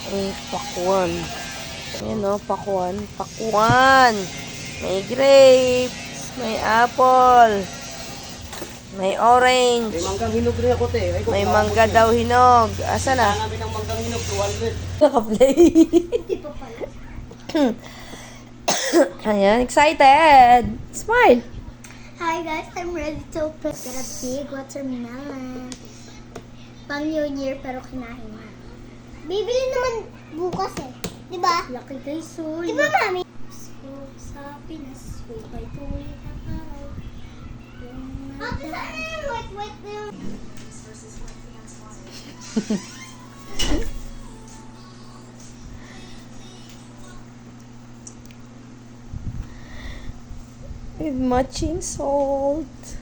Ang pakwan. Ayan o, pakwan. Pakwan. May grapes. May apple. May orange. May manggang hinog rin ako, te. Ay, May mangga daw hinog. Asa na? namin ang manggang hinog, 200. Naka-play. Ayan, excited. Smile. Hi guys, I'm ready to get a big watermelon. Pang New Year pero kinahinga. Bibili naman bukas eh. Di ba? Laki guys, so. Di ba, mami? So, sa Pinas, tuloy ang araw. Ate, saan na yung wet na yung... With matching salt.